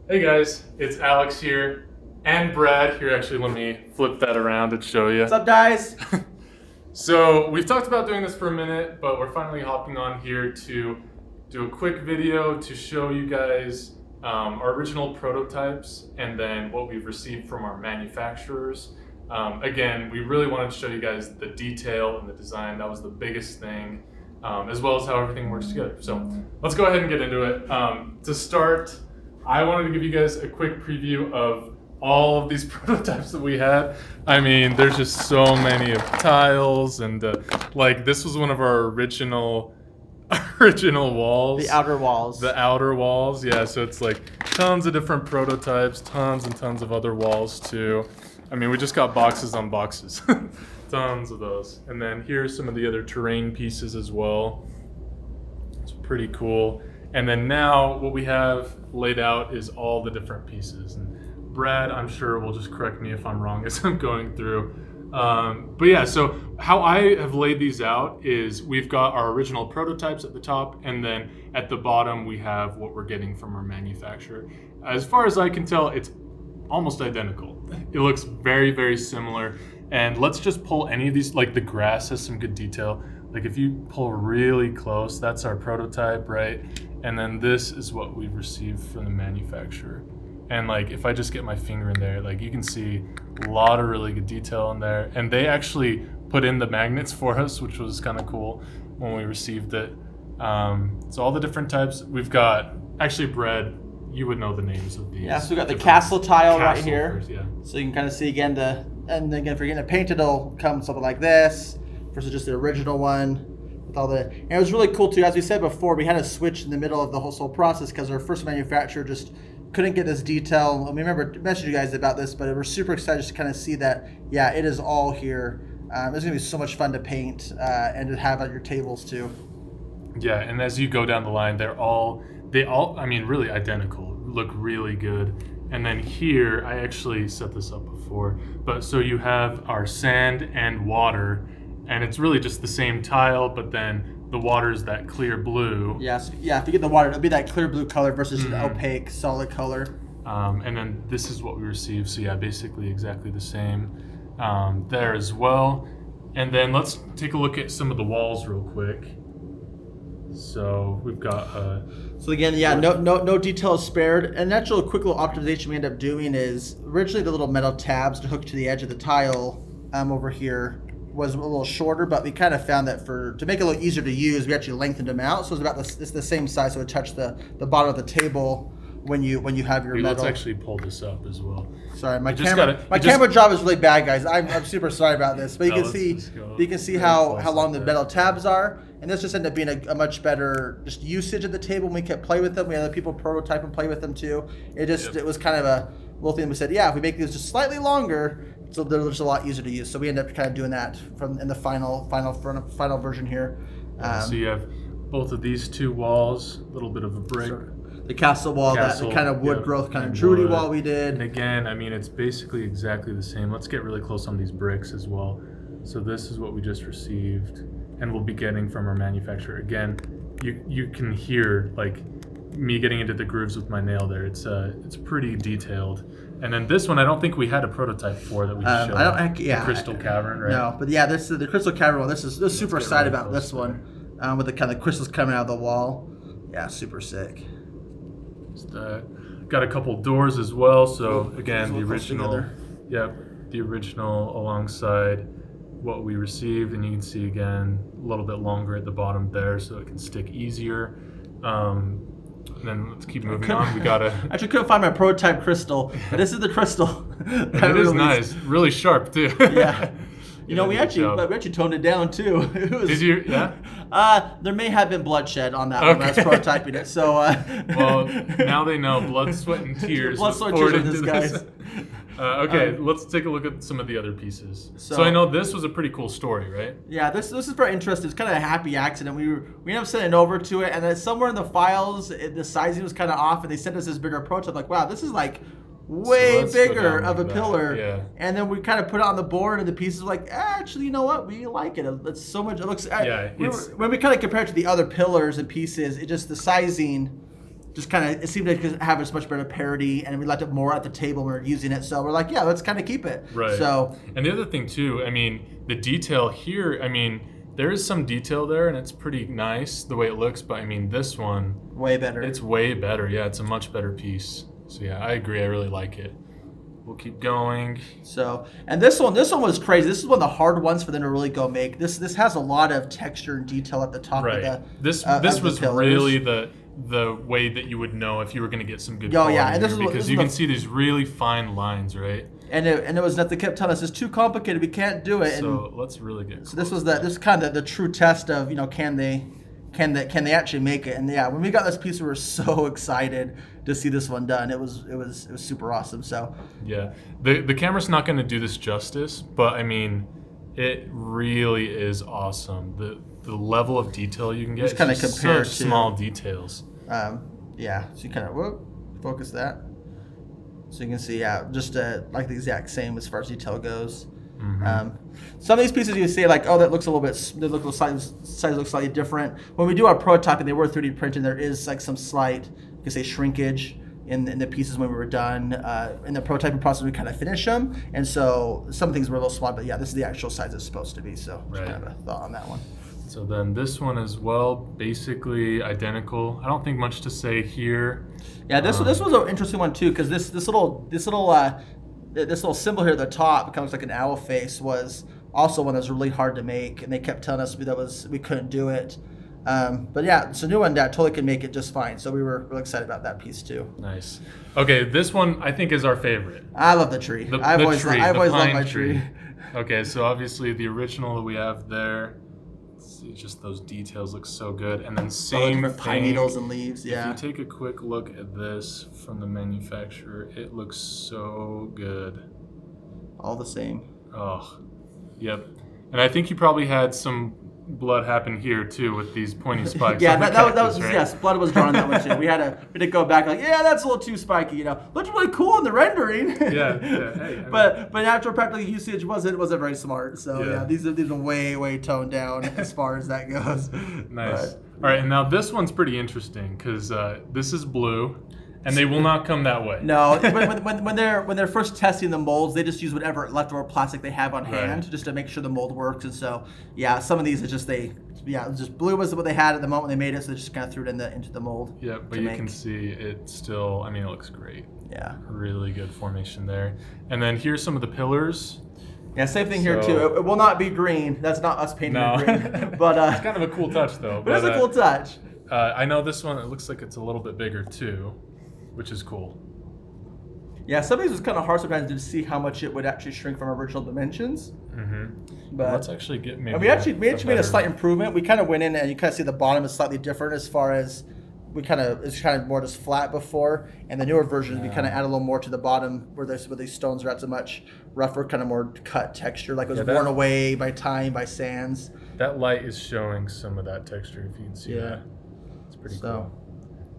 Hey guys, it's Alex here and Brad here. Actually, let me flip that around and show you. What's up, guys? So we've talked about doing this for a minute, but we're finally hopping on here to do a quick video to show you guys our original prototypes and then what we've received from our manufacturers. Again, we really wanted to show you guys the detail and the design. That was the biggest thing, as well as how everything works together. So let's go ahead and get into it. To start, I wanted to give you guys a quick preview of all of these prototypes that we had. I mean, there's just so many of tiles and like this was one of our original walls. The outer walls. The outer walls, yeah. So it's like tons of different prototypes, tons and tons of other walls too. I mean, we just got boxes on boxes, tons of those. And then here's some of the other terrain pieces as well. It's pretty cool. And then now what we have laid out is all the different pieces. And Brad, I'm sure, will just correct me if I'm wrong as I'm going through. But yeah, so how I have laid these out is we've got our original prototypes at the top, and then at the bottom we have what we're getting from our manufacturer. As far as I can tell, it's almost identical. It looks very, very similar. And let's just pull any of these, like the grass has some good detail. Like if you pull really close, that's our prototype, right? And then this is what we've received from the manufacturer. And like if I just get my finger in there, like you can see a lot of really good detail in there. And they actually put in the magnets for us, which was kind of cool when we received it. So all the different types. We've got, actually Brad, you would know the names of these. Yeah, so we got the castle tile right Castle here. first, yeah. So you can kind of see again and again if you're getting it painted, it'll come something like this versus just the original one. And it was really cool too. As we said before, we had a switch in the middle of the whole process because our first manufacturer just couldn't get this detail. I remember messaging you guys about this, but we're super excited to kind of see that. Yeah, it is all here. It's gonna be so much fun to paint and to have at your tables too. Yeah, and as you go down the line, they all, I mean, really identical. Look really good. And then here, I actually set this up before, but so you have our sand and water. And it's really just the same tile, but then the water is that clear blue. Yes, yeah. If you get the water, it'll be that clear blue color versus an opaque, solid color. And then this is what we received. So yeah, basically exactly the same there as well. And then let's take a look at some of the walls real quick. So we've got. So again, yeah, no details spared. And actual quick little optimization we end up doing is originally the little metal tabs to hook to the edge of the tile over here was a little shorter, but we kind of found that to make it a little easier to use, we actually lengthened them out. So it's the same size, so it touched the bottom of the table when you have your metal. Let's actually pull this up as well. Sorry, my camera job is really bad, guys. I'm super sorry about this, but you can see how long the metal tabs are, and this just ended up being a much better just usage of the table when we kept playing with them. We had other people prototype and play with them too. It was kind of a little thing we said, yeah, if we make these just slightly longer, so they're just a lot easier to use. So we end up kind of doing that in the final version here. So you have both of these two walls, a little bit of a brick. The castle wall, that the kind of wood growth, kind of druidy wall we did. And again, I mean, it's basically exactly the same. Let's get really close on these bricks as well. So this is what we just received, and we'll be getting from our manufacturer. Again, you can hear like me getting into the grooves with my nail there. It's pretty detailed. And then this one, I don't think we had a prototype for that we showed. The Crystal Cavern, right? No, but yeah, this is the Crystal Cavern one. This is super excited about this one, with the kind of crystals coming out of the wall. Yeah, super sick. Got a couple doors as well. So again, the original, the original alongside what we received, and you can see again a little bit longer at the bottom there, so it can stick easier. And then let's keep moving on. We gotta. I actually couldn't find my prototype crystal, but this is the crystal. It is nice, really sharp too. Yeah. We actually toned it down too. Did you? Yeah. There may have been bloodshed on that one. I was prototyping it, so. Well, now they know blood, sweat, and tears. Blood, sweat, and tears with this, guys. Okay, let's take a look at some of the other pieces. So I know this was a pretty cool story, right? Yeah, this is very interesting. It's kind of a happy accident. We ended up sending it over to it, and then somewhere in the files, the sizing was kind of off, and they sent us this bigger prototype. Like, wow, this is like way bigger of a pillar. Yeah. And then we kind of put it on the board, and the pieces were like, actually, you know what? We like it. It's so much. It looks. When we kind of compare it to the other pillars and pieces, it just the sizing just kind of, it seemed to have this much better parity, and we liked it more at the table when we were using it. So we're like, yeah, let's kind of keep it. Right. So, and the other thing too, I mean, the detail here, I mean, there is some detail there, and it's pretty nice the way it looks. But I mean, this one, way better. It's way better. Yeah, it's a much better piece. So yeah, I agree. I really like it. We'll keep going. So, and this one was crazy. This is one of the hard ones for them to really go make. This has a lot of texture and detail at the top right. of the. This was really the way that you would know if you were going to get some good quality yeah, and this here, is because you can see these really fine lines, right? And it was that they kept telling us it's too complicated. We can't do it. So and let's really get. So this was kind of the true test of can they actually make it? And yeah, when we got this piece, we were so excited to see this one done. It was super awesome. So yeah, the camera's not going to do this justice, but I mean, it really is awesome. The level of detail you can get. Just kind of compare such small details. Yeah. So you kind of focus that. So you can see, just like the exact same as far as detail goes. Mm-hmm. Some of these pieces you see like, oh, that looks a little bit, size looks slightly different. When we do our prototyping, they were 3D printed. There is like some slight, you can say, shrinkage in the pieces when we were done. In the prototyping process, we kind of finish them, and so some things were a little small. But yeah, this is the actual size it's supposed to be. So just kind of a thought on that one. So then this one as well, basically identical. I don't think much to say here. Yeah, this was an interesting one too, because this little symbol here at the top, it kind of looks like an owl face, was also one that was really hard to make, and they kept telling us we couldn't do it. But yeah, it's a new one that totally can make it just fine. So we were really excited about that piece too. Nice. Okay, this one I think is our favorite. I love the tree. I've always loved my tree. Okay, so obviously the original that we have there. Just those details look so good, and then same thing, pine needles and leaves. Yeah. If you take a quick look at this from the manufacturer, it looks so good. All the same. Oh, yep. And I think you probably had some blood happen here too with these pointy spikes. Yeah, that was right? Yes, blood was drawn on that one too. We had to go back like, yeah, that's a little too spiky. Looked really cool in the rendering. Yeah. Hey, but after practical usage, wasn't very smart. So yeah, these are way toned down as far as that goes. Nice. All right, and now this one's pretty interesting because this is blue. And they will not come that way. No, when they're first testing the molds, they just use whatever leftover plastic they have on hand just to make sure the mold works. And so, yeah, some of these it's just blue was what they had at the moment they made it, so they just kind of threw it into the mold. Yeah, but you can see it still. I mean, it looks great. Yeah, really good formation there. And then here's some of the pillars. Yeah, same thing here too. It will not be green. That's not us painting it green. But it's kind of a cool touch though. But it's a cool touch. I know this one. It looks like it's a little bit bigger too, which is cool. Yeah, some of these was kind of hard sometimes to see how much it would actually shrink from original dimensions. Mm-hmm. But let's actually get maybe. And we actually made a slight improvement. We kind of went in and you kind of see the bottom is slightly different as far as it's kind of more just flat before, and the newer versions we kind of add a little more to the bottom where these stones are at a much rougher, kind of more cut texture, like it was worn away by time, by sands. That light is showing some of that texture, if you can see that. It's pretty cool.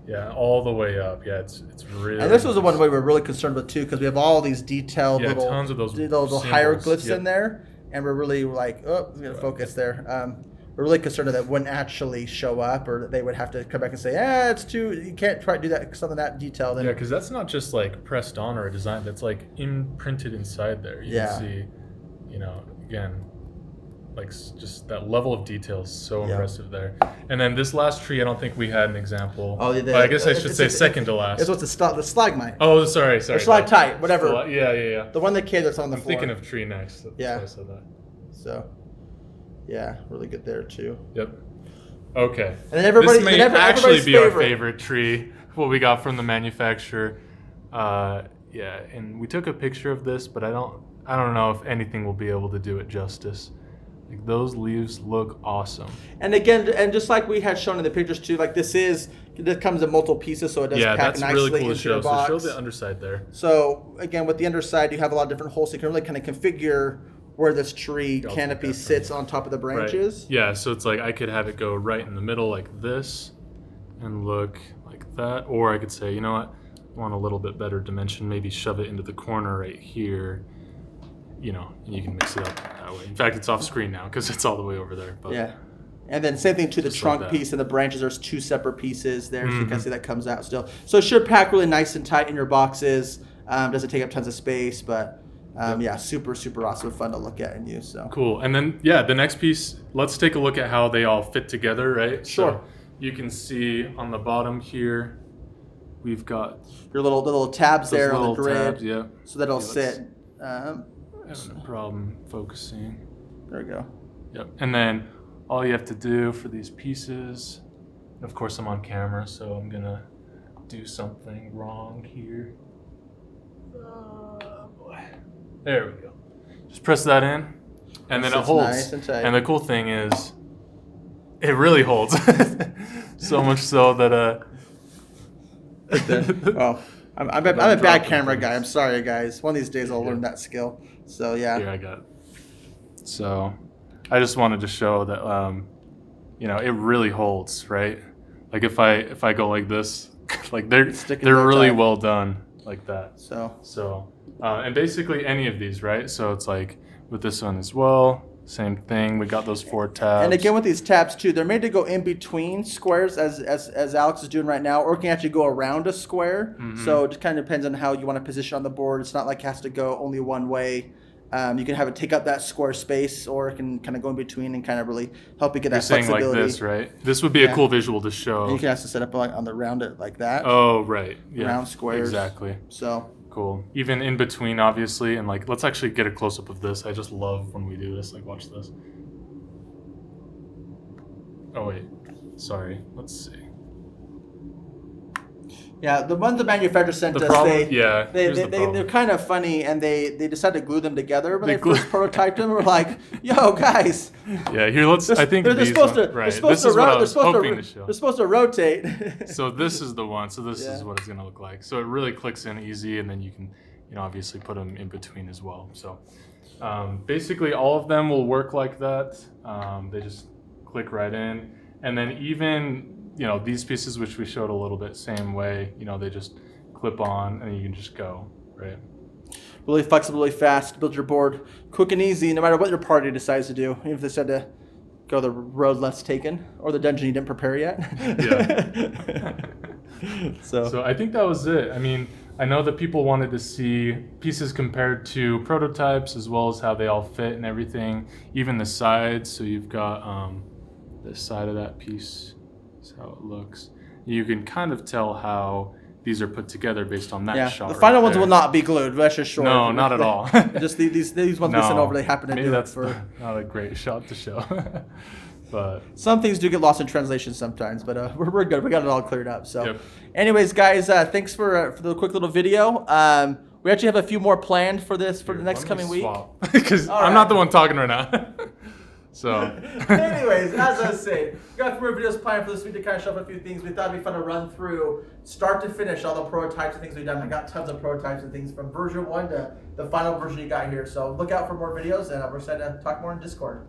Yeah, all the way up. Yeah, it's really. And this was the one we were really concerned with too, because we have all these detailed tons of those little hieroglyphs in there, and we're really like, I'm gonna focus there. We're really concerned that wouldn't actually show up, or that they would have to come back and say, it's too. You can't try to do that something that detailed. Yeah, because that's not just like pressed on or a design. That's like imprinted inside there. You can see, again, like just that level of detail is so impressive there. And then this last tree, I don't think we had an example. I guess I should say second to last. It's what's the stalagmite. Oh, sorry. Or stalactite, whatever. Yeah. The one that's on the floor. I'm thinking of tree next. That's why I said that. So, yeah, really good there too. Yep. Okay. And then this may actually be our favorite tree. What we got from the manufacturer. And we took a picture of this, but I don't know if anything will be able to do it justice. Like those leaves look awesome. And again, and just like we had shown in the pictures too, like this comes in multiple pieces, so it does pack nicely really cool into to show. the box. So show the underside there. So again, with the underside, you have a lot of different holes, so you can really kind of configure where this tree canopy sits on top of the branches. Right. Yeah, so it's like I could have it go right in the middle like this and look like that. Or I could say, you know what, I want a little bit better dimension, maybe shove it into the corner right here. And you can mix it up that way. In fact, it's off screen now because it's all the way over there. But yeah, And then same thing to the Just trunk like that. piece and the branches. There's 2 separate pieces there, so you can see that comes out still. So it should pack really nice and tight in your boxes. Doesn't take up tons of space, but yeah, super awesome, fun to look at and use. So cool. And then the next piece. Let's take a look at how they all fit together, right? Sure. So you can see on the bottom here, we've got your little tabs there on the grid. Tabs, yeah. So that'll sit. Having a problem focusing. There we go. Yep. And then all you have to do for these pieces, of course I'm on camera, so I'm gonna do something wrong here. Boy. There we go. Just press that in, and then it holds. Nice and tight. And the cool thing is, it really holds. So much so that oh, I'm a bad camera guy. I'm sorry, guys. One of these days I'll learn that skill. So yeah. Here I got it. So I just wanted to show that it really holds, right? Like if I go like this, like they're really well done like that. So and basically any of these, right? So it's like with this one as well, same thing. We got those 4 tabs. And again with these tabs too, they're made to go in between squares as Alex is doing right now, or it can actually go around a square. So it just kind of depends on how you want to position on the board. It's not like it has to go only one way. You can have it take up that square space, or it can kind of go in between and kind of really help you get that flexibility. You're saying like this, right? This would be a cool visual to show. And you can also set up on the round it like that. Oh, right. Yeah. Round squares. Exactly. So cool. Even in between, obviously, and like let's actually get a close up of this. I just love when we do this. Like, watch this. Oh wait, sorry. Let's see. Yeah, the ones the manufacturer sent us, they're kind of funny, and they decided to glue them together. When they first prototyped them, we're like, "Yo, guys." Yeah, here I think they're supposed to. Right. This is what I was hoping to show. They're supposed to rotate. So this is the one. So this is what it's gonna look like. So it really clicks in easy, and then you can, obviously put them in between as well. So basically, all of them will work like that. They just click right in, and then even. These pieces, which we showed a little bit, same way, they just clip on and you can just go, right? Really flexible, really fast, build your board quick and easy, no matter what your party decides to do. Even if they decide to go the road less taken or the dungeon you didn't prepare yet. Yeah. So I think that was it. I mean, I know that people wanted to see pieces compared to prototypes as well as how they all fit and everything, even the sides. So you've got this side of that piece. How it looks. You can kind of tell how these are put together based on that shot. The final ones will not be glued. That's just short. No, not at all. Just these ones we sent over. They happen to maybe do that's it for. Not a great shot to show. But some things do get lost in translation sometimes. But we're good. We got it all cleared up. So, anyways, guys, thanks for the quick little video. We actually have a few more planned for the next coming week. Because I'm not the one talking right now. So, anyways, as I was saying, we got a few more videos planned for this week to kind of show up a few things. We thought it'd be fun to run through, start to finish, all the prototypes and things we've done. I got tons of prototypes and things from version 1 to the final version you got here. So look out for more videos, and we're excited to talk more in Discord.